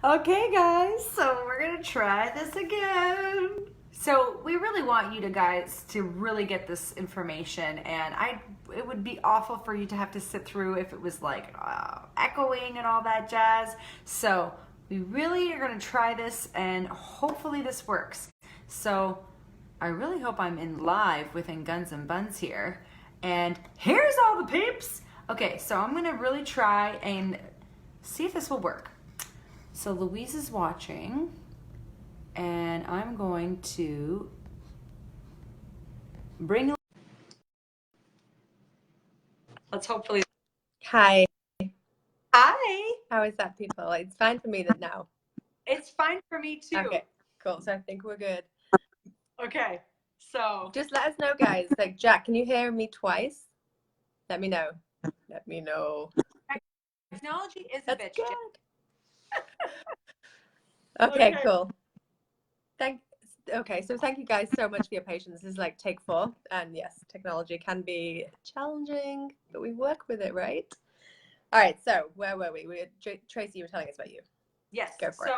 Okay, guys, so we're gonna try this again. So we really want you to guys to really get this information, and it would be awful for you to have to sit through if it was like echoing and all that jazz. So we really are gonna try this, and hopefully this works. So I really hope I'm in live within Guns and Buns here, and here's all the peeps. Okay, so I'm gonna really try and see if this will work. So Louise is watching, and I'm going to bring. Let's hopefully. Hi. Hi. How is that, people? It's fine for me that now. It's fine for me too. Okay, cool. So I think we're good. Okay, so just let us know, guys. Like, Jack, can you hear me twice? Let me know. Let me know. Technology is a bitch. Okay, cool. Okay, so thank you guys so much for your patience. This is like take 4, and yes, technology can be challenging, but we work with it, right? All right, so where were we? Tracy, you were telling us about you. Yes. Go for it.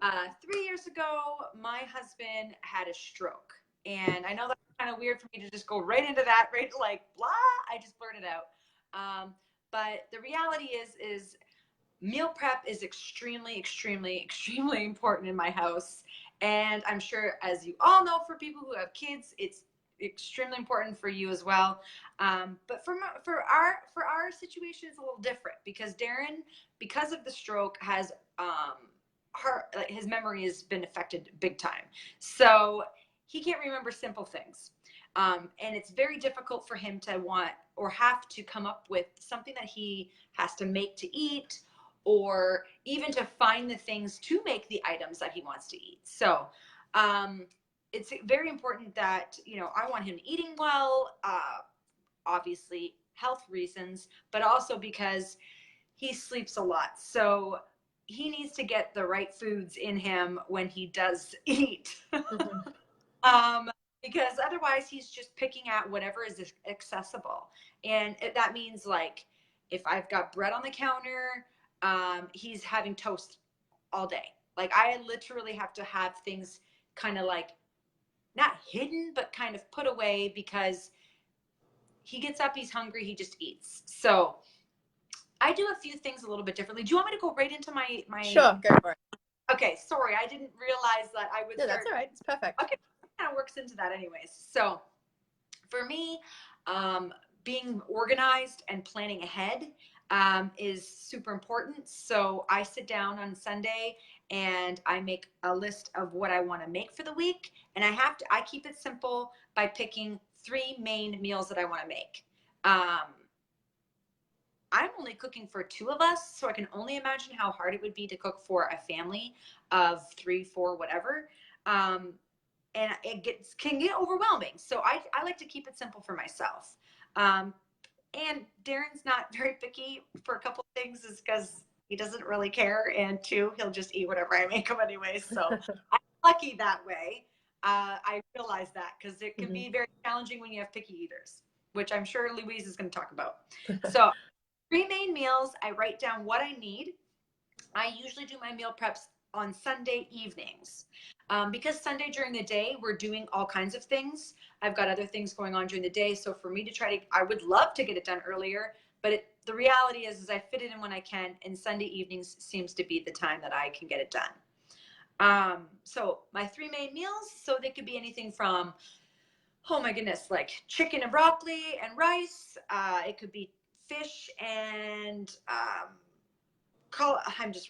3 years ago, my husband had a stroke, and I know that's kind of weird for me to just go right into that, right? Like blah. I just blurted out. But the reality is meal prep is extremely, extremely, extremely important in my house. And I'm sure, as you all know, for people who have kids, it's extremely important for you as well. But for our situation, it's a little different because Darren, because of the stroke, has his memory has been affected big time. So he can't remember simple things. And it's very difficult for him to want or have to come up with something that he has to make to eat, or even to find the things to make the items that he wants to eat. So it's very important that, I want him eating well, obviously health reasons, but also because he sleeps a lot. So he needs to get the right foods in him when he does eat. Because otherwise he's just picking at whatever is accessible. And that means, like, if I've got bread on the counter, he's having toast all day. Like, I literally have to have things kind of like not hidden, but kind of put away, because he gets up, he's hungry, he just eats. So I do a few things a little bit differently. Do you want me to go right into my Sure, go for it. Okay, sorry, I didn't realize that I would. No, that's all right. It's perfect. Okay, kind of works into that anyways. So for me, being organized and planning ahead is super important. So I sit down on Sunday and I make a list of what I want to make for the week. And I keep it simple by picking 3 main meals that I want to make. I'm only cooking for 2 of us, so I can only imagine how hard it would be to cook for a family of 3, 4, whatever. And it can get overwhelming. So I like to keep it simple for myself. And Darren's not very picky for a couple of things, is because he doesn't really care. And 2, he'll just eat whatever I make him anyway. So I'm lucky that way. I realize that, because it can be very challenging when you have picky eaters, which I'm sure Louise is going to talk about. So 3 main meals. I write down what I need. I usually do my meal preps on Sunday evenings, because Sunday during the day, we're doing all kinds of things. I've got other things going on during the day. So for me to I would love to get it done earlier, but the reality is I fit it in when I can, and Sunday evenings seems to be the time that I can get it done. So my 3 main meals, so they could be anything from, oh my goodness, like chicken and broccoli and rice. It could be fish and I'm just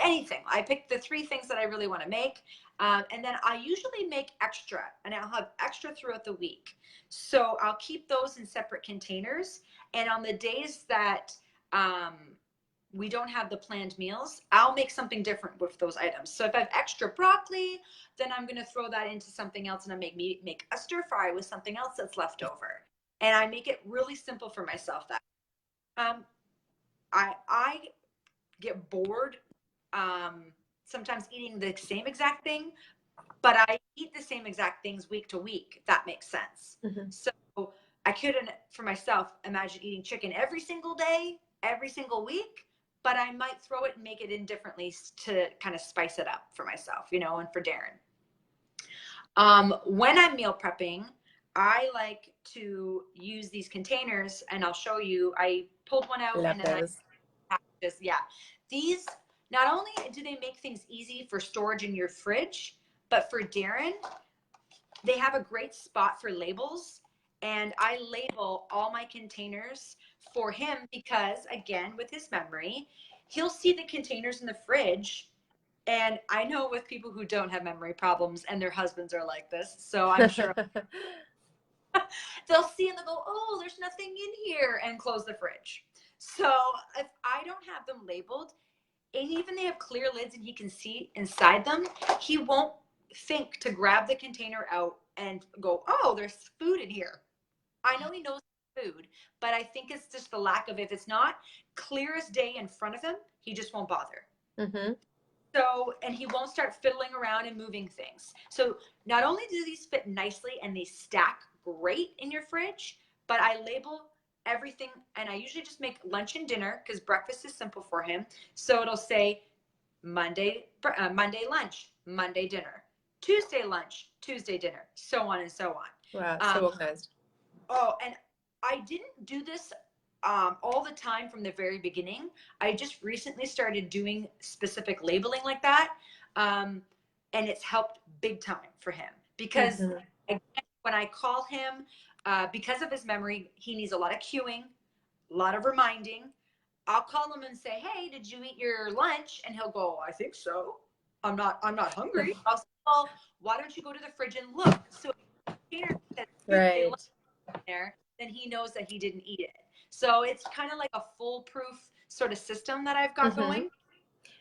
anything. I pick the 3 things that I really want to make, and then I usually make extra, and I'll have extra throughout the week. So I'll keep those in separate containers, and on the days that we don't have the planned meals, I'll make something different with those items. So if I have extra broccoli, then I'm going to throw that into something else, and I make a stir fry with something else that's left over, and I make it really simple for myself. That I get bored sometimes eating the same exact thing, but I eat the same exact things week to week, if that makes sense. So I couldn't, for myself, imagine eating chicken every single day, every single week. but I might throw it and make it in differently to kind of spice it up for myself, you know, and for Darren. When I'm meal prepping, I like to use these containers, and I'll show you. I pulled one out Love and then those. I just, yeah. These, not only do they make things easy for storage in your fridge, but for Darren, they have a great spot for labels. And I label all my containers for him because, again, with his memory, he'll see the containers in the fridge. And I know with people who don't have memory problems and their husbands are like this, so I'm sure they'll see and they'll go, oh, there's nothing in here, and close the fridge. So if I don't have them labeled, and even they have clear lids and he can see inside them, he won't think to grab the container out and go, oh, there's food in here. I know he knows food, but I think it's just the lack of, if it's not clear as day in front of him, he just won't bother. Mm-hmm. So, and he won't start fiddling around and moving things. So not only do these fit nicely and they stack great in your fridge, but I label everything, and I usually just make lunch and dinner because breakfast is simple for him. So it'll say Monday lunch, Monday dinner, Tuesday lunch, Tuesday dinner, so on and so on. Wow, so organized. Oh, and I didn't do this all the time from the very beginning. I just recently started doing specific labeling like that. And it's helped big time for him because Mm-hmm. again, when I call him, because of his memory, he needs a lot of cueing, a lot of reminding. I'll call him and say, hey, did you eat your lunch? And he'll go, I think so. I'm not hungry. I'll say, well, why don't you go to the fridge and look? So Right. there, then he knows that he didn't eat it. So it's kind of like a foolproof sort of system that I've got going.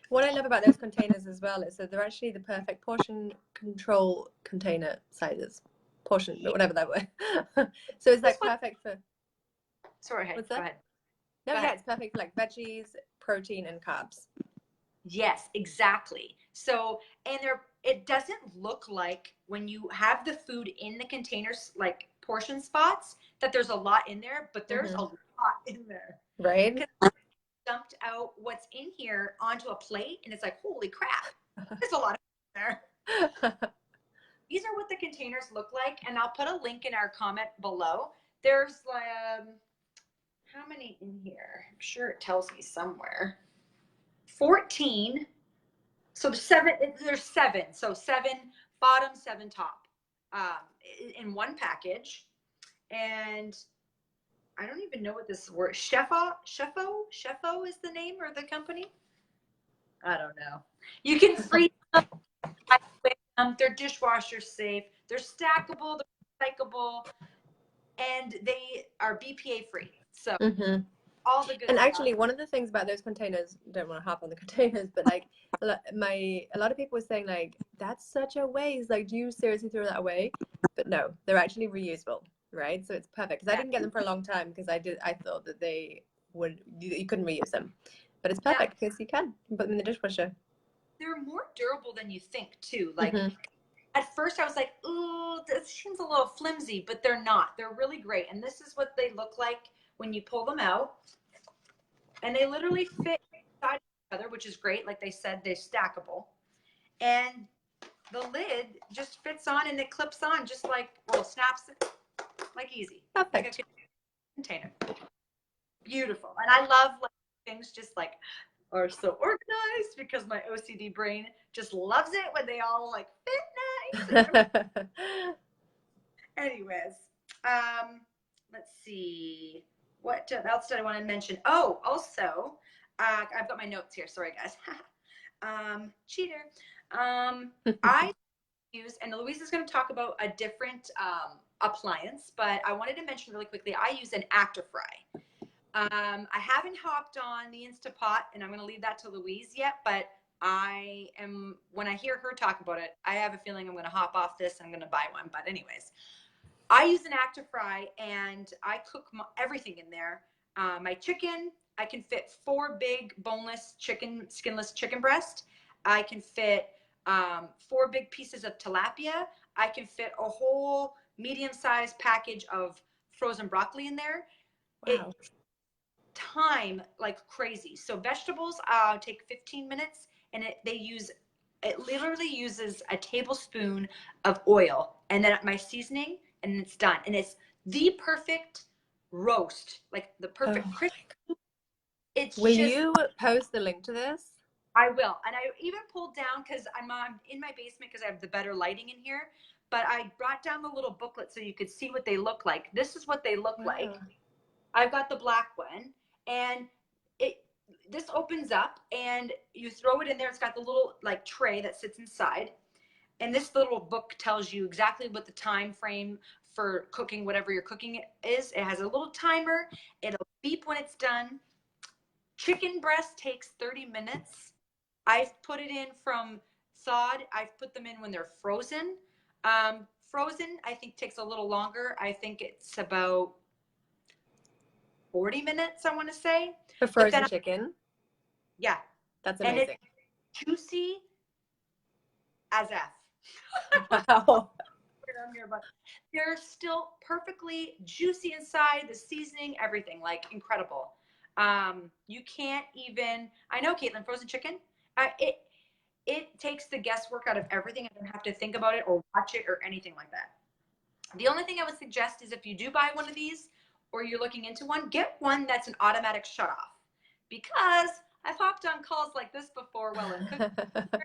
What I love about those containers as well is that they're actually the perfect portion control container sizes. Portion, whatever that word. So it's like perfect for. Sorry, What's that? go ahead. No, Go yeah, ahead. it's perfect for like veggies, protein, and carbs. Yes, exactly. So, and it doesn't look like when you have the food in the containers, like portion spots, that there's a lot in there, but there's a lot in there. Right. Dumped out what's in here onto a plate, and it's like, holy crap, there's a lot in there. These are what the containers look like, and I'll put a link in our comment below. There's like, how many in here? I'm sure it tells me somewhere. 14. So there's seven. So 7 bottom, 7 top, in one package. And I don't even know what this word, Sheffo is the name or the company. I don't know. You can freeze them. They're dishwasher safe. They're stackable. They're recyclable, and they are BPA free. So all the good. And stuff. actually, one of the things about those containers, don't want to harp on the containers, but like a lot of people were saying like, that's such a waste. Like, do you seriously throw that away? But no, they're actually reusable, right? So it's perfect. Because I didn't get them for a long time because I thought that you couldn't reuse them, but it's perfect because you can put them in the dishwasher. They're more durable than you think too. Like at first I was like, ooh, this seems a little flimsy, but they're not. They're really great. And this is what they look like when you pull them out. And they literally fit inside each other, which is great. Like they said, they're stackable. And the lid just fits on and it clips on just like, well, snaps like easy. Perfect. Like a container. Beautiful. And I love like things just like are so organized because my OCD brain just loves it when they all like fit nice. Anyways, let's see. What else did I want to mention? Oh, also, I've got my notes here. Sorry, guys. Cheater. I use, and Louise is going to talk about a different appliance, but I wanted to mention really quickly, I use an ActiFry. I haven't hopped on the Instapot, and I'm going to leave that to Louise yet, but when I hear her talk about it, I have a feeling I'm going to hop off this and I'm going to buy one. But anyways, I use an ActiFry, and I cook everything in there. My chicken, I can fit 4 big boneless skinless chicken breast. I can fit 4 big pieces of tilapia. I can fit a whole medium-sized package of frozen broccoli in there. Wow. time like crazy. So vegetables take 15 minutes, and it literally uses a tablespoon of oil, and then my seasoning, and it's done. And it's the perfect roast, like the perfect crisp. It's Will just, you post the link to this? I will. And I even pulled down, because I'm in my basement because I have the better lighting in here. But I brought down the little booklet so you could see what they look like. This is what they look like. I've got the black one, and this opens up and you throw it in there. It's got the little like tray that sits inside. And this little book tells you exactly what the time frame for cooking whatever you're cooking is. It has a little timer. It'll beep when it's done. Chicken breast takes 30 minutes. I've put it in from thawed. I've put them in when they're frozen. Frozen, I think, takes a little longer. I think it's about 40 minutes, I want to say. For frozen chicken? Yeah. That's amazing. And it's juicy as F. Wow. They're still perfectly juicy inside, the seasoning, everything, like incredible. You can't even, I know, Caitlin, frozen chicken, it takes the guesswork out of everything. I don't have to think about it or watch it or anything like that. The only thing I would suggest is if you do buy one of these or you're looking into one, get one that's an automatic shut off, because I've hopped on calls like this before while I'm cooking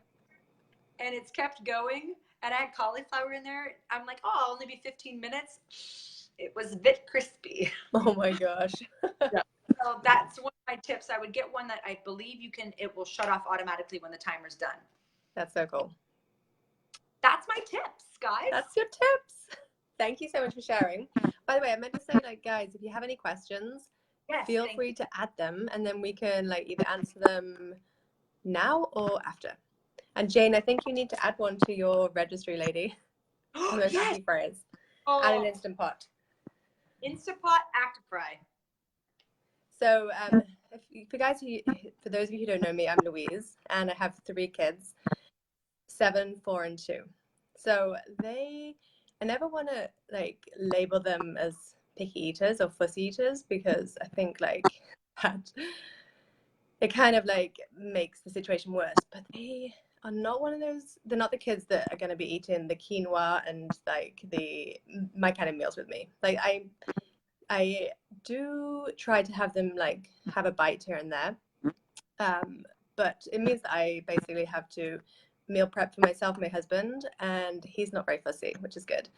and it's kept going, and I had cauliflower in there. I'm like, oh, I'll only be 15 minutes. It was a bit crispy. Oh my gosh. Yeah. So that's one of my tips. I would get one that I believe it will shut off automatically when the timer's done. That's so cool. That's my tips, guys. That's your tips. Thank you so much for sharing. By the way, I meant to say, like, guys, if you have any questions, feel free to add them, and then we can like either answer them now or after. And Jane, I think you need to add one to your registry, lady. Yes. Phrase. And an Instant Pot. Instant Pot, Active Fry. So, for those of you who don't know me, I'm Louise, and I have 3 kids, 7, 4, and 2. So I never want to like label them as picky eaters or fussy eaters, because I think like that it kind of like makes the situation worse. But they are not one of those. They're not the kids that are going to be eating the quinoa and like my kind of meals with me. Like I do try to have them like have a bite here and there, but it means that I basically have to meal prep for myself and my husband, and he's not very fussy, which is good.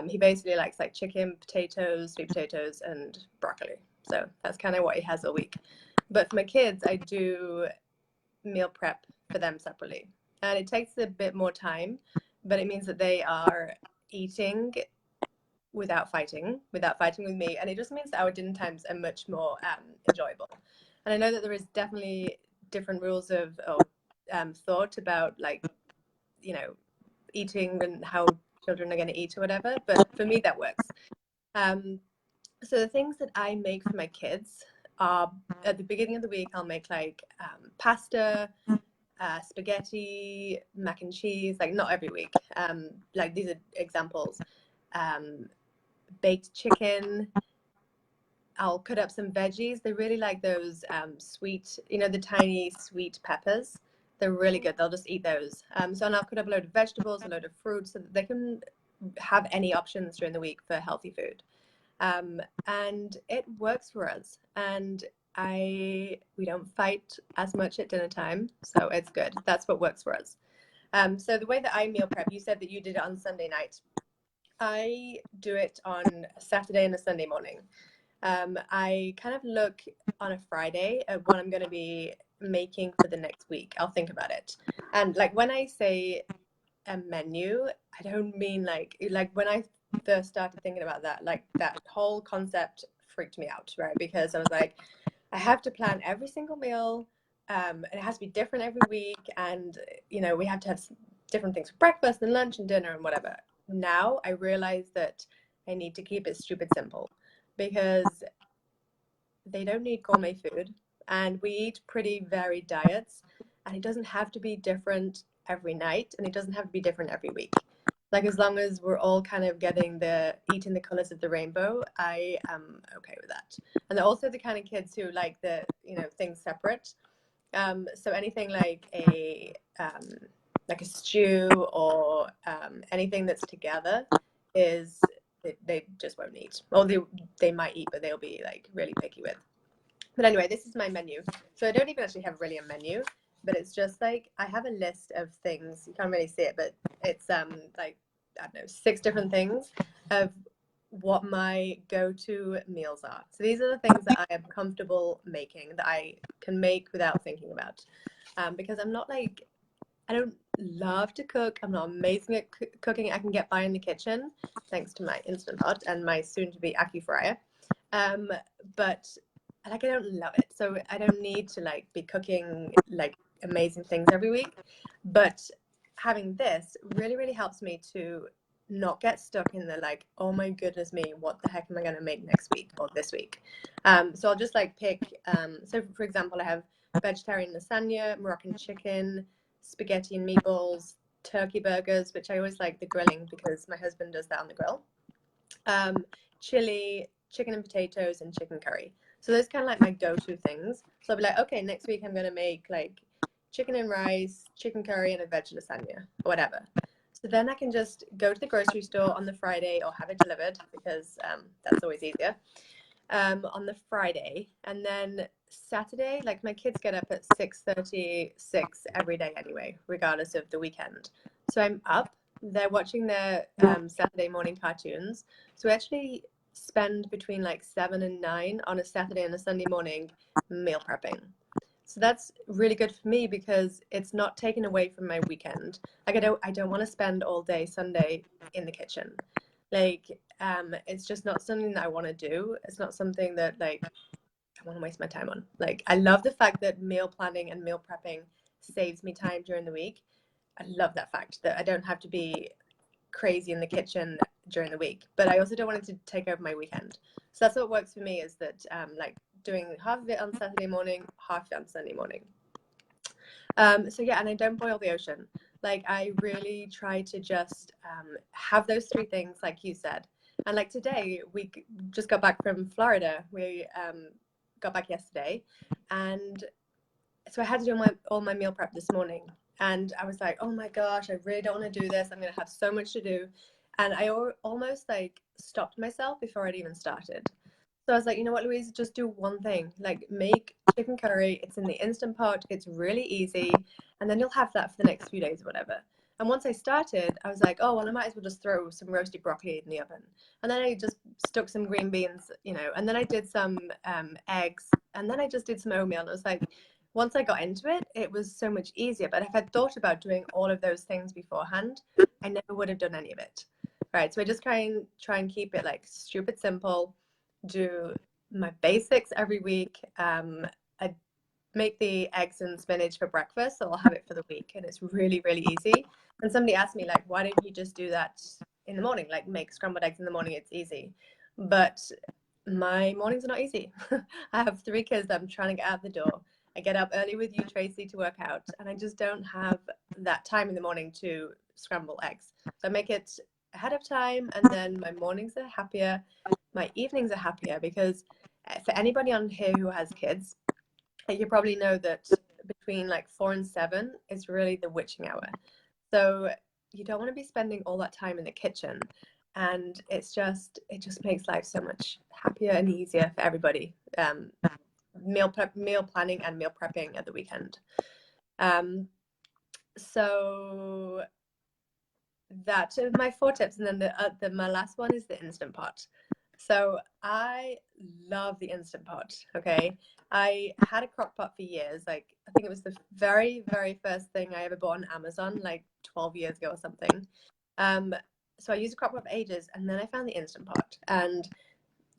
He basically likes like chicken, potatoes, sweet potatoes, and broccoli. So that's kind of what he has all week. But for my kids, I do meal prep for them separately, and it takes a bit more time, but it means that they are eating without fighting with me, and it just means that our dinner times are much more enjoyable. And I know that there is definitely different rules of thought about like, you know, eating and how children are going to eat or whatever, but for me that works. So the things that I make for my kids are, at the beginning of the week, I'll make like pasta, spaghetti, mac and cheese, like not every week. Like these are examples. Baked chicken. I'll cut up some veggies. They really like those sweet, you know, the tiny sweet peppers. They're really good. They'll just eat those. So I'll cut up a load of vegetables, a load of fruits, so that they can have any options during the week for healthy food. And it works for us. And we don't fight as much at dinner time, so it's good. That's what works for us. So the way that I meal prep, you said that you did it on Sunday night. I do it on a Saturday and a Sunday morning. I kind of look on a Friday at what I'm going to be making for the next week. I'll think about it. And like when I say a menu, I don't mean like when I first started thinking about that, like that whole concept freaked me out, right? Because I was like, I have to plan every single meal, and it has to be different every week. And, you know, we have to have different things for breakfast and lunch and dinner and whatever. Now I realize that I need to keep it stupid simple, because they don't need gourmet food, and we eat pretty varied diets, and it doesn't have to be different every night, and it doesn't have to be different every week. Like as long as we're all kind of eating the colors of the rainbow, I am okay with that. And they're also the kind of kids who like things separate. So anything like a stew or anything that's together is they just won't eat. Or they might eat, but they'll be like really picky with. But anyway, this is my menu. So I don't even actually have really a menu, but it's just like I have a list of things. You can't really see it, but it's like I don't know, 6 different things of what my go-to meals are. So these are the things that I am comfortable making, that I can make without thinking about. Because I don't love to cook. I'm not amazing at cooking. I can get by in the kitchen thanks to my Instant Pot and my soon-to-be Acu fryer. Um, but I don't love it. So I don't need to like be cooking like amazing things every week. But having this really, really helps me to not get stuck in the like, oh my goodness me, what the heck am I going to make next week or this week? So I'll just like pick, so for example, I have vegetarian lasagna, Moroccan chicken, spaghetti and meatballs, turkey burgers, which I always like the grilling because my husband does that on the grill. Chili, chicken and potatoes, and chicken curry. So those kind of like my go-to things. So I'll be like, okay, next week I'm gonna make like chicken and rice, chicken curry, and a veg lasagna, or whatever. So then I can just go to the grocery store on the Friday or have it delivered because that's always easier on the Friday. And then Saturday, like my kids get up at 6:36 every day anyway, regardless of the weekend. So I'm up. They're watching their Saturday morning cartoons. So we actually spend between like 7 and 9 on a Saturday and a Sunday morning meal prepping. So that's really good for me because it's not taken away from my weekend. Like I don't want to spend all day Sunday in the kitchen. Like it's just not something that I want to do. It's not something that like I want to waste my time on. Like I love the fact that meal planning and meal prepping saves me time during the week. I love that fact that I don't have to be crazy in the kitchen during the week, but I also don't want it to take over my weekend. So that's what works for me is that like doing half of it on Saturday morning, half of it on Sunday morning. So yeah, and I don't boil the ocean. Like I really try to just have those 3 things, like you said. And like today, we just got back from Florida. We got back yesterday, and so I had to do all my meal prep this morning. And I was like, oh my gosh, I really don't want to do this. I'm going to have so much to do. And I almost like stopped myself before I'd even started. So I was like, you know what, Louise, just do one thing. Like make chicken curry. It's in the Instant Pot. It's really easy. And then you'll have that for the next few days or whatever. And once I started, I was like, oh, well, I might as well just throw some roasted broccoli in the oven. And then I just stuck some green beans, and then I did some eggs. And then I just did some oatmeal. And I was like, once I got into it, it was so much easier. But if I'd thought about doing all of those things beforehand, I never would have done any of it. Right. So I just try and keep it like stupid simple, do my basics every week. I make the eggs and spinach for breakfast, so I'll have it for the week, and it's really, really easy. And somebody asked me, like, why don't you just do that in the morning? Like, make scrambled eggs in the morning, it's easy. But my mornings are not easy. I have 3 kids that I'm trying to get out the door. I get up early with you, Tracy, to work out, and I just don't have that time in the morning to scramble eggs. So I make it ahead of time, and then my mornings are happier. My evenings are happier because for anybody on here who has kids, you probably know that between like 4 and 7 is really the witching hour. So you don't want to be spending all that time in the kitchen. And it just makes life so much happier and easier for everybody. Meal planning and meal prepping at the weekend. So that are my 4 tips, and then my last one is the Instant Pot. So I love the Instant Pot. Okay, I had a crock pot for years. Like I think it was the very, very first thing I ever bought on Amazon, like 12 years ago or something. So I used a crock pot for ages, and then I found the Instant Pot. And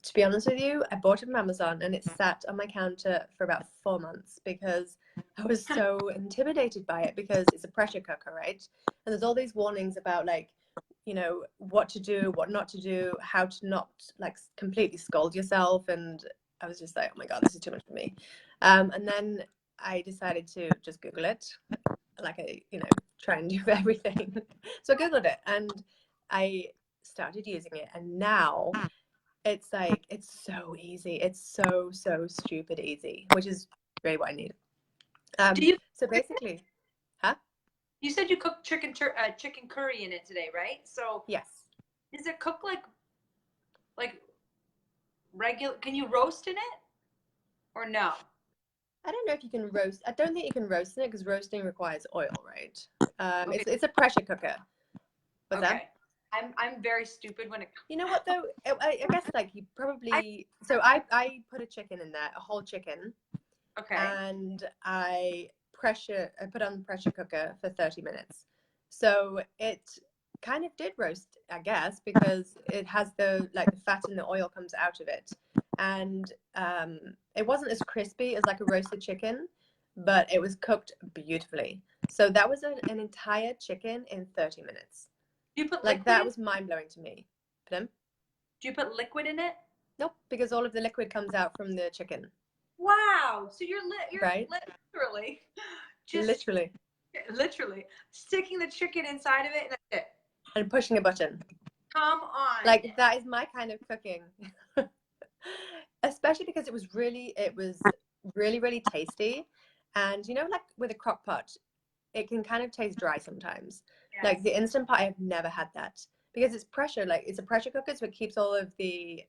to be honest with you, I bought it from Amazon, and it sat on my counter for about 4 months because I was so intimidated by it because it's a pressure cooker, right? And there's all these warnings about like, what to do, what not to do, how to not like completely scold yourself. And I was just like, oh my God, this is too much for me. And then I decided to just Google it. like I, try and do everything. So I Googled it and I started using it, and now it's like, it's so easy. It's so, so stupid easy, which is really what I need. Do you? So basically, huh? You said you cooked chicken curry in it today, right? So Yes. is it cooked like regular? Can you roast in it or no? I don't know if you can roast. I don't think you can roast in it because roasting requires oil, right? Okay. It's a pressure cooker. What's that? Okay. I'm very stupid when it comes. You know what though? I guess like you I probably. So I put a chicken in there, a whole chicken, okay. and I put on the pressure cooker for 30 minutes. So it kind of did roast, I guess, because it has the fat and the oil comes out of it. And it wasn't as crispy as like a roasted chicken, but it was cooked beautifully. So that was an entire chicken in 30 minutes. Do you put Like liquid that in? was mind blowing to me. Pardon? Do you put liquid in it? Nope, because all of the liquid comes out from the chicken, Wow. So you're right? literally just Literally. literally sticking the chicken inside of it and that's it. And pushing a button. Come on. Like that is my kind of cooking. Especially because it was really, really tasty. And like with a crock pot, it can kind of taste dry sometimes. Yes. Like the Instant Pot, I've never had that because it's pressure. Like it's a pressure cooker, so it keeps all of the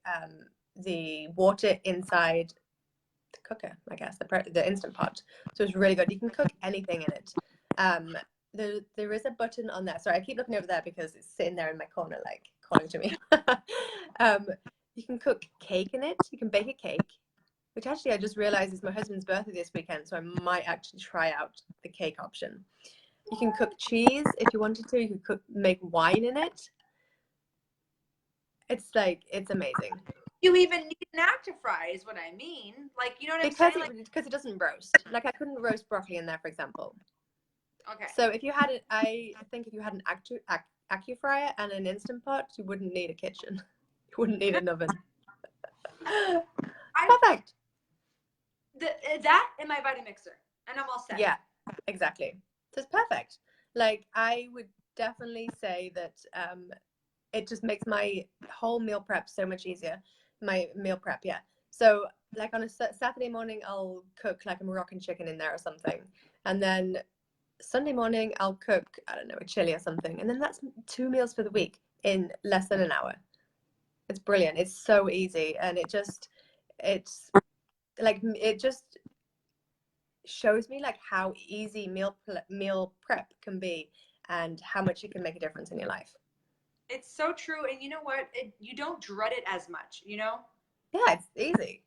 water inside the cooker, I guess, the Instant Pot. So it's really good. You can cook anything in it. There is a button on there. Sorry, I keep looking over there because it's sitting there in my corner, like calling to me. You can cook cake in it. You can bake a cake, which actually I just realized is my husband's birthday this weekend, so I might actually try out the cake option. You can cook cheese if you wanted to. You could make wine in it. It's amazing. You even need an active fry is what I mean. Like, you know what I'm saying? Because it doesn't roast. Like I couldn't roast broccoli in there, for example. Okay. So if you had it, I think if you had an AccuFryer and an Instant Pot, you wouldn't need a kitchen. You wouldn't need an oven. Perfect. That and my Vitamixer, and I'm all set. Yeah, exactly. So it's perfect. Like I would definitely say that it just makes my whole meal prep so much easier. My meal prep, yeah. So like on a Saturday morning, I'll cook like a Moroccan chicken in there or something, and then Sunday morning I'll cook, I don't know, a chili or something, and then that's 2 meals for the week in less than an hour. It's brilliant. It's so easy, and it just shows me like how easy meal prep can be and how much it can make a difference in your life. It's so true, and you know what? You don't dread it as much, Yeah, it's easy.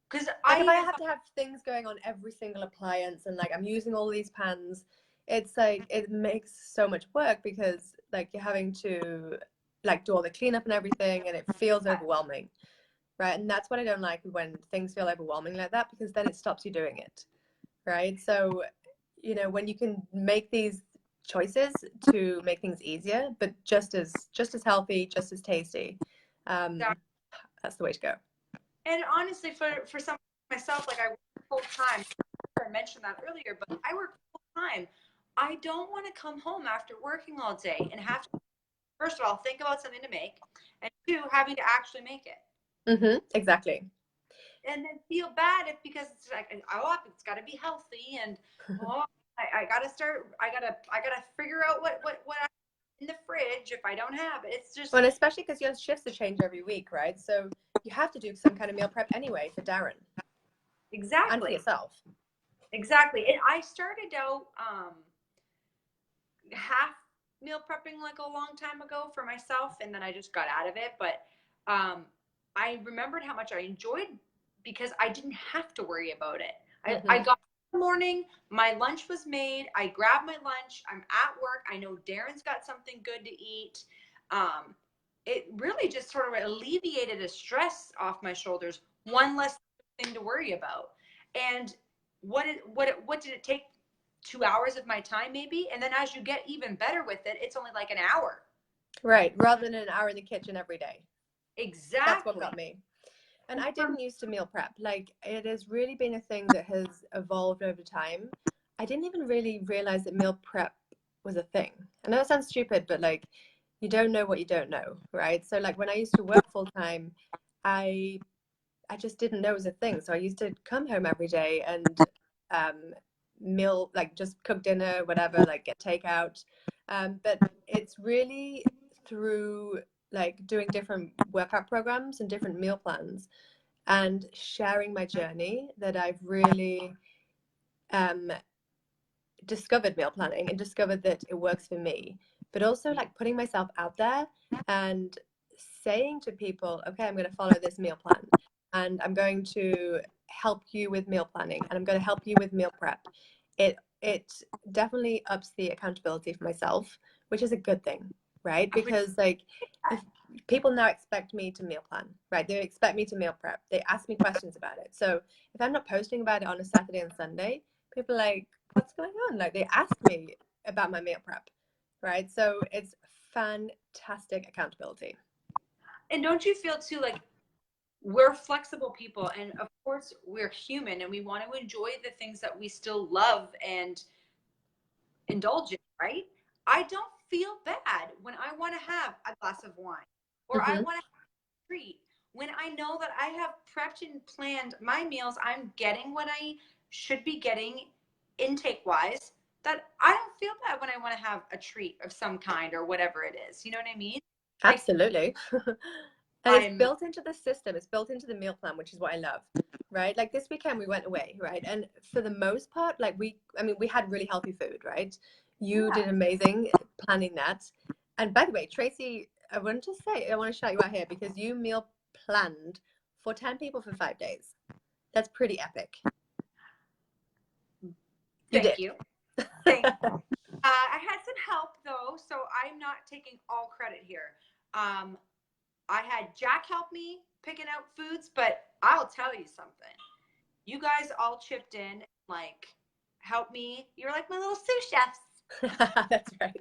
Because if I have to have things going on every single appliance and like I'm using all these pans, it's like it makes so much work because like you're having to like do all the cleanup and everything, and it feels overwhelming, right? And that's what I don't like when things feel overwhelming like that, because then it stops you doing it, right? So when you can make these choices to make things easier but just as healthy, just as tasty, that's the way to go. And honestly, for some myself, like I work full time. I mentioned that earlier, but I work full time. I don't want to come home after working all day and have to, first of all, think about something to make, and 2, having to actually make it. Exactly. And then feel bad because it's like, oh, it's got to be healthy, and I gotta start. I gotta figure out what I in the fridge if I don't have it. It's just, well, and especially because your shifts are changed every week, right? So you have to do some kind of meal prep anyway for Darren. Exactly. And for yourself. Exactly. And I started out half meal prepping like a long time ago for myself, and then I just got out of it. But I remembered how much I enjoyed because I didn't have to worry about it. I got in the morning, my lunch was made, I grabbed my lunch, I'm at work, I know Darren's got something good to eat. It really just sort of alleviated a stress off my shoulders, one less thing to worry about. And what did it take? 2 hours of my time maybe, and then as you get even better with it, it's only like an hour. Right, rather than an hour in the kitchen every day. Exactly. That's what got me. And I didn't used to meal prep. Like it has really been a thing that has evolved over time. I didn't even really realize that meal prep was a thing. I know it sounds stupid, but like you don't know what you don't know, right? So like when I used to work full time, I I just didn't know it was a thing. So I used to come home every day and um, meal, like just cook dinner, whatever, like get takeout. But it's really through like doing different workout programs and different meal plans and sharing my journey that I've really um, discovered meal planning and discovered that it works for me, but also like putting myself out there and saying to people, okay, I'm going to follow this meal plan and I'm going to help you with meal planning and I'm going to help you with meal prep. It definitely ups the accountability for myself, which is a good thing, right? Because like if people now expect me to meal plan, right? They expect me to meal prep. They ask me questions about it. So if I'm not posting about it on a Saturday and Sunday, people are like, what's going on? Like they ask me about my meal prep, right? So it's fantastic accountability. And don't you feel too like we're flexible people, and of course we're human, and we want to enjoy the things that we still love and indulge in, right? I don't feel bad when I want to have a glass of wine or I Mm-hmm. want to treat when I know that I have prepped and planned my meals. I'm getting what I should be getting intake wise. That I don't feel bad when I want to have a treat of some kind or whatever it is. You know what I mean? Like Absolutely. And it's I'm built into the system, it's built into the meal plan, which is what I love, right? Like this weekend we went away, right? And for the most part, like I mean, we had really healthy food, right? You yeah. did amazing planning that. And by the way, Tracy, I want to say, I want to shout you out here because you meal planned for 10 people for 5 days. That's pretty epic. You Thank did. you. Thank you. I had some help though, so I'm not taking all credit here. Um, I had Jack help me picking out foods, but I'll tell you something. You guys all chipped in, like, help me. You're like my little sous chefs. That's right.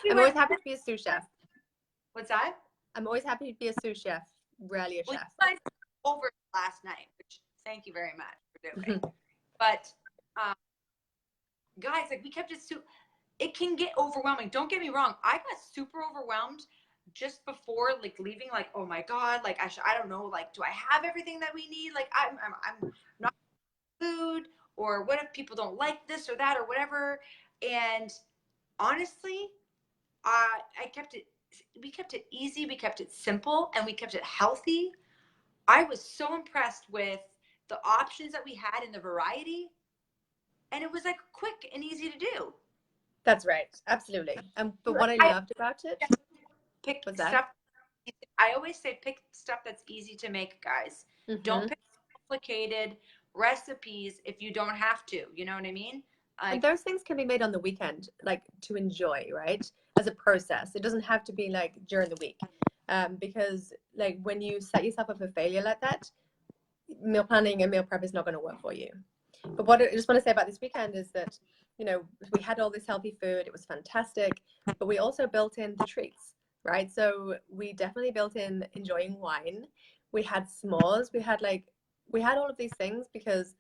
We I'm always went. happy to be a sous chef. What's that? I'm always happy to be a sous chef, rarely a Well, chef. you guys over last night, which thank you very much for doing. Mhm. But um, guys, like we kept it. It can get overwhelming. Don't get me wrong. I got super overwhelmed just before like leaving. Like, oh my god, like I don't know. Like, do I have everything that we need? Like, I'm not food, or what if people don't like this or that or whatever? And honestly, I kept it. We kept it easy. We kept it simple, and we kept it healthy. I was so impressed with the options that we had and the variety, and it was like quick and easy to do. That's right. Absolutely. But what I I loved about it pick was that. stuff. I always say pick stuff that's easy to make, guys. Don't Hmm. pick complicated recipes if you don't have to. You know what I mean? And Like, those things can be made on the weekend, like to enjoy, right? As a process. It doesn't have to be like during the week. Because like when you set yourself up for failure like that, meal planning and meal prep is not going to work for you. But what I just want to say about this weekend is that, you know, we had all this healthy food. It was fantastic, but we also built in the treats, right? So we definitely built in enjoying wine. We had s'mores. We had all of these things because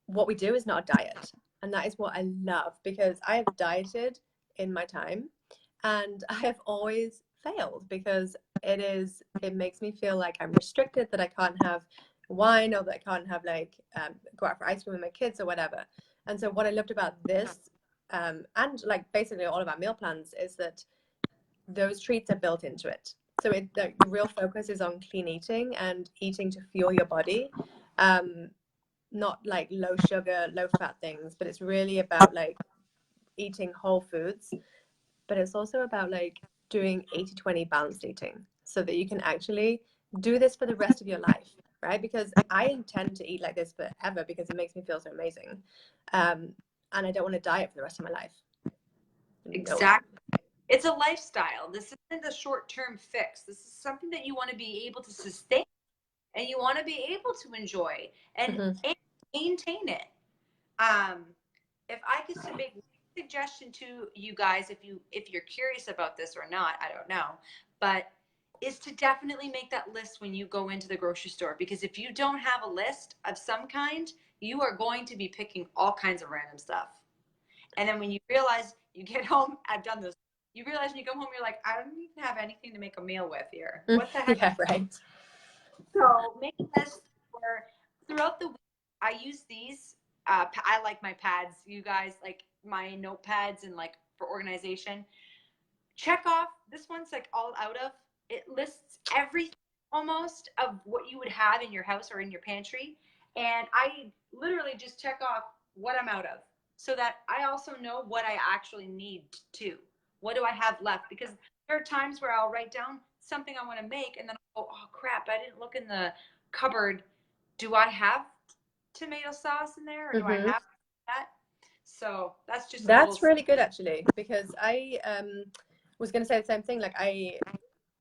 what we do is not a diet. And that is what I love because I have dieted in my time and I have always failed because it makes me feel like I'm restricted, that I can't have wine or that I can't have like go out for ice cream with my kids or whatever. And so what I loved about this and like basically all of our meal plans is that those treats are built into it. So the real focus is on clean eating and eating to fuel your body. Um, Not like low sugar, low fat things, but it's really about like eating whole foods. But it's also about like doing 80/20 balanced eating so that you can actually do this for the rest of your life, right? Because I intend to eat like this forever because it makes me feel so amazing. And I don't want to diet for the rest of my life. No. exactly. It's a lifestyle. This isn't a short-term fix. This is something that you want to be able to sustain and you want to be able to enjoy Mm-hmm. and maintain it. Um, if I could make one suggestion to you guys, if you're curious about this or not, I don't know, but is to definitely make that list when you go into the grocery store, because if you don't have a list of some kind, you are going to be picking all kinds of random stuff. And then when you realize you get home, I've done this. You realize when you come home, you're like, I don't even have anything to make a meal with here. What the heck? Yeah, right. So make a list for throughout the week. I use these. I like my pads. You guys like my notepads and like for organization. Check off. This one's like all out of. It lists everything almost of what you would have in your house or in your pantry. And I literally just check off what I'm out of so that I also know what I actually need to. What do I have left? Because there are times where I'll write down something I want to make and then I'll go, oh crap, I didn't look in the cupboard. Do I have tomato sauce in there or do I have that? So that's just a That's little. really good actually, because I was going to say the same thing. Like I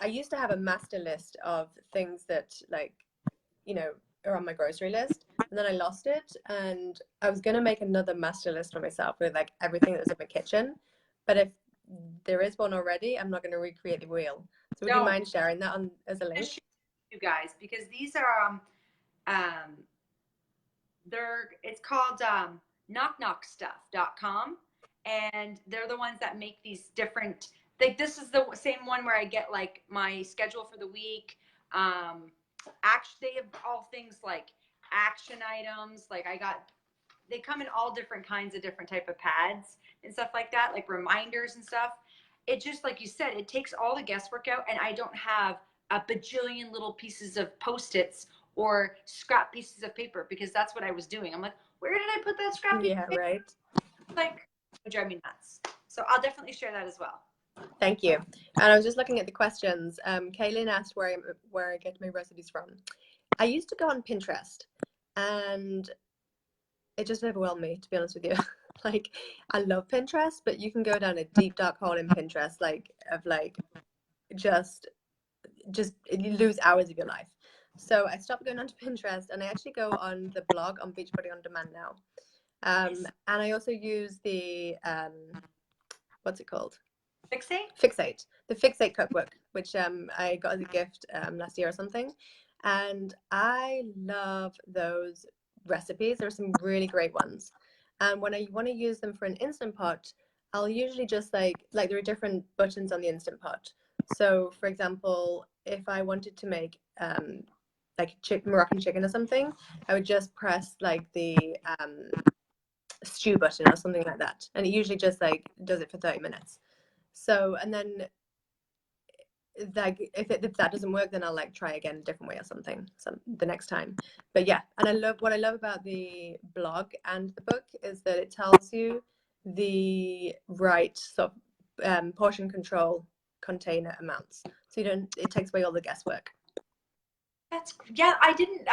used to have a master list of things that like, you know, are on my grocery list, and then I lost it, and I was going to make another master list for myself with like everything that was in my kitchen. But if there is one already, I'm not going to recreate the wheel. So would you mind sharing that on as a link? You guys, because these are it's called knockknockstuff.com, and they're the ones that make these different, like this is the same one where I get like my schedule for the week. Actually they have all things like action items, like they come in all different kinds of different type of pads and stuff like that, like reminders and stuff. It just, like you said, it takes all the guesswork out, and I don't have a bajillion little pieces of Post-its or scrap pieces of paper, because that's what I was doing. I'm like, where did I put that scrap piece of paper? Right. Like, it would drive me nuts. So I'll definitely share that as well. Thank you. And I was just looking at the questions. Kaylin asked where I get my recipes from. I used to go on Pinterest, and it just overwhelmed me, to be honest with you. Like, I love Pinterest, but you can go down a deep dark hole in Pinterest, like of like just you lose hours of your life. So I stopped going onto Pinterest, and I actually go on the blog on Beachbody On Demand now. And I also use the what's it called? Fixate, the Fixate cookbook, which I got as a gift last year or something, and I love those recipes. There are some really great ones, and when I want to use them for an Instant Pot, I'll usually just like there are different buttons on the Instant Pot. So for example, if I wanted to make like Moroccan chicken or something, I would just press like the stew button or something like that, and it usually just like does it for 30 minutes. So, and then like if that doesn't work, then I'll like try again a different way or something the next time. But yeah, and what I love about the blog and the book is that it tells you the right sort of portion control container amounts, so it takes away all the guesswork. I didn't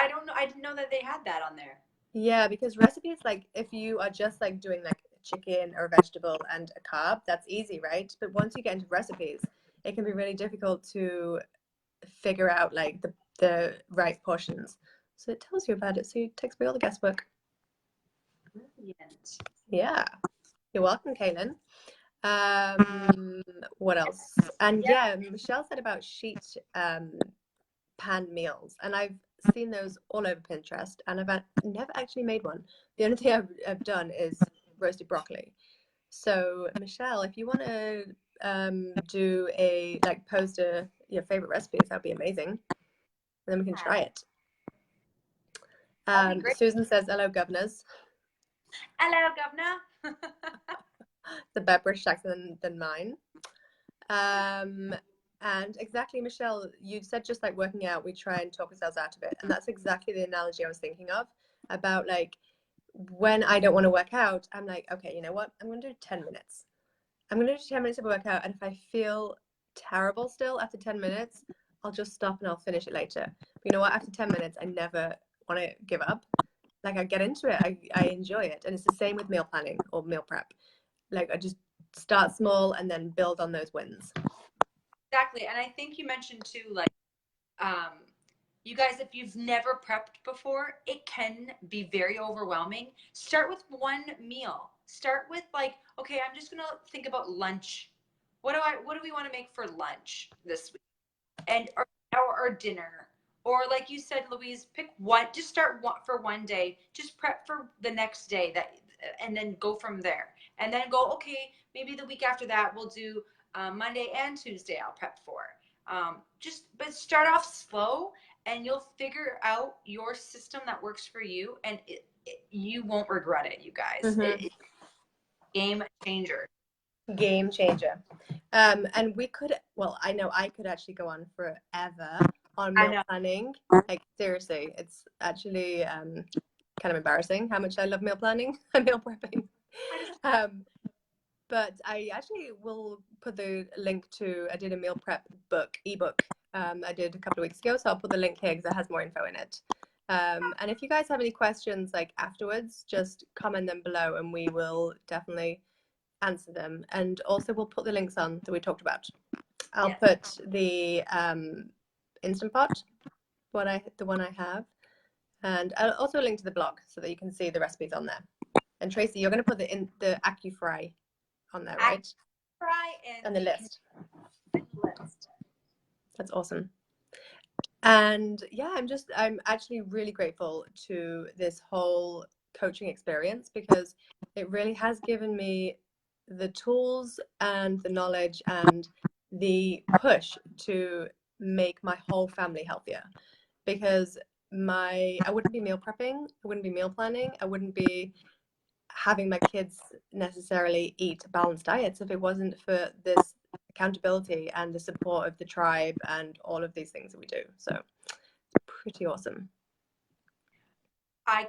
know that they had that on there. Yeah, because recipes, like if you are just like doing like chicken or a vegetable and a carb, that's easy, right? But once you get into recipes, it can be really difficult to figure out like the right portions. So it tells you about it, so it takes away all the guesswork. Brilliant. Yeah, you're welcome, Kaylin. What else? And yeah, Michelle said about sheet pan meals, and I've seen those all over Pinterest, and I've never actually made one. The only thing I've done is roasted broccoli. So Michelle, if you want to do a post your favorite recipes, that'd be amazing, and then we can try it. Susan says hello, governors. Hello, governor. The better British accent than mine. And exactly, Michelle, you said just like working out, we try and talk ourselves out of it. And that's exactly the analogy I was thinking of, about like when I don't want to work out, I'm like, okay, you know what? I'm going to do 10 minutes. I'm going to do 10 minutes of a workout. And if I feel terrible still after 10 minutes, I'll just stop and I'll finish it later. But you know what? After 10 minutes, I never want to give up. Like I get into it. I enjoy it. And it's the same with meal planning or meal prep. Like I just start small and then build on those wins. Exactly. And I think you mentioned too, like, you guys, if you've never prepped before, it can be very overwhelming. Start with one meal. Start with like, okay, I'm just going to think about lunch. What do we want to make for lunch this week? And or dinner. Or like you said, Louise, pick one, just start for one day, just prep for the next day and then go from there. and then go, okay, maybe the week after that we'll do Monday and Tuesday I'll prep for. But start off slow, and you'll figure out your system that works for you, and you won't regret it, you guys. It's game changer. Game changer. And we could, well, I know I could actually go on forever on meal planning. Like, seriously, it's actually kind of embarrassing how much I love meal planning and meal prepping. But I actually will put the link to, I did a meal prep ebook. I did a couple of weeks ago, so I'll put the link here because it has more info in it. And if you guys have any questions like afterwards, just comment them below and we will definitely answer them. And also we'll put the links on that we talked about. I'll put the Instant Pot, the one I have, and I'll also link to the blog so that you can see the recipes on there. And Tracy, you're going to put the AccuFry on there, right? AccuFry and the list. That's awesome. And yeah, I'm actually really grateful to this whole coaching experience, because it really has given me the tools and the knowledge and the push to make my whole family healthier. Because I wouldn't be meal prepping, I wouldn't be meal planning, I wouldn't be having my kids necessarily eat balanced diets if it wasn't for this accountability and the support of the tribe and all of these things that we do. So pretty awesome. I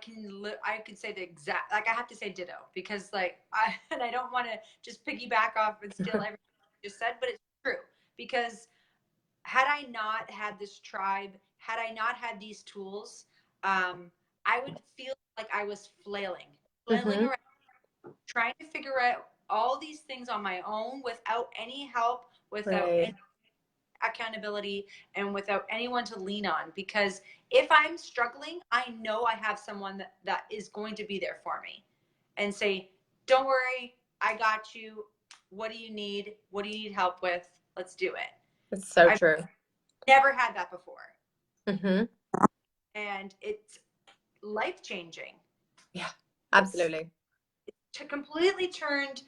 could say the exact, like, I have to say ditto, because like and I don't want to just piggyback off and steal everything you just said, but it's true. Because had I not had this tribe, had I not had these tools, I would feel like I was flailing around, trying to figure out all these things on my own without any help, without any accountability, and without anyone to lean on. Because if I'm struggling, I know I have someone that is going to be there for me and say, don't worry, I got you. What do you need? What do you need help with? Let's do it. It's so true. Never had that before. And it's life-changing. Yeah, absolutely. It's completely turned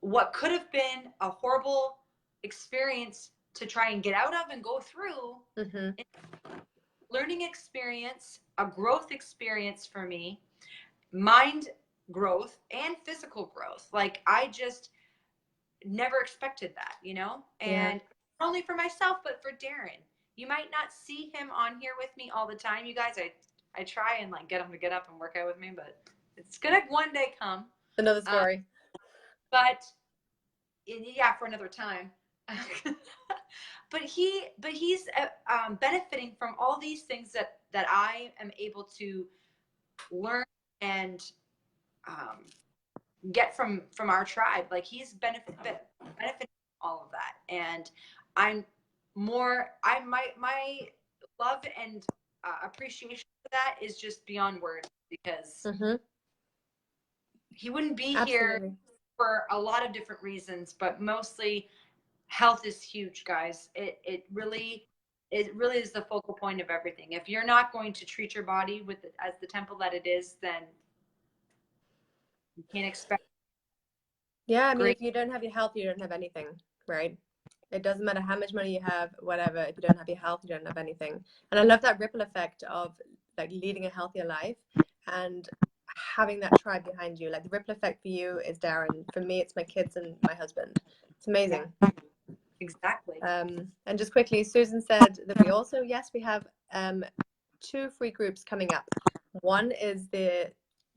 what could have been a horrible experience to try and get out of and go through, learning experience, a growth experience for me, mind growth and physical growth. Like, I just never expected that, and not only for myself, but for Darren. You might not see him on here with me all the time, you guys. I try and like get him to get up and work out with me, but it's gonna one day come. Another story. But yeah, for another time. but he's benefiting from all these things that I am able to learn and get from our tribe. Like, he's benefiting from all of that, and my love and appreciation for that is just beyond words, because he wouldn't be here for a lot of different reasons, but mostly health is huge, guys. It really is the focal point of everything. If you're not going to treat your body as the temple that it is, then you can't expect. Yeah, I mean, if you don't have your health, you don't have anything, right? It doesn't matter how much money you have, whatever. If you don't have your health, you don't have anything. And I love that ripple effect of like leading a healthier life and having that tribe behind you. Like, the ripple effect for you is Darren. For me, it's my kids and my husband. It's amazing. Exactly. And just quickly, Susan said that we have 2 free groups coming up. One is the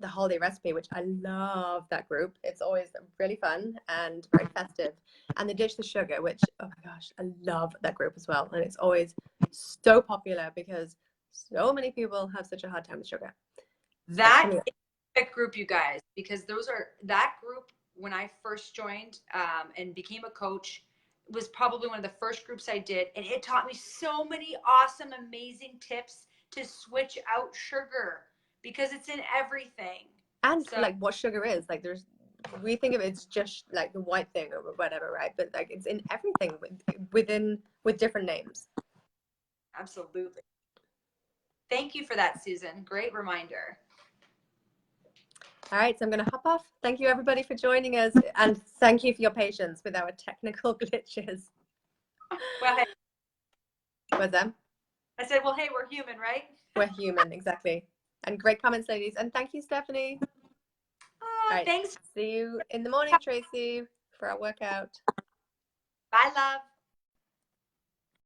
holiday recipe, which I love that group. It's always really fun and very festive. And the Ditch the Sugar, which, oh my gosh, I love that group as well. And it's always so popular because so many people have such a hard time with sugar. That is a group, you guys, because that group, when I first joined and became a coach, was probably one of the first groups I did. And it taught me so many awesome, amazing tips to switch out sugar, because it's in everything. And like what sugar is, like we think of it as just like the white thing or whatever, right? But like it's in everything with different names. Absolutely. Thank you for that, Susan. Great reminder. All right, so I'm going to hop off. Thank you, everybody, for joining us. And thank you for your patience with our technical glitches. Well, hey. What's that? I said, well, hey, we're human, right? We're human, exactly. And great comments, ladies. And thank you, Stephanie. Oh, right. thanks. See you in the morning, Tracy, for our workout. Bye, love.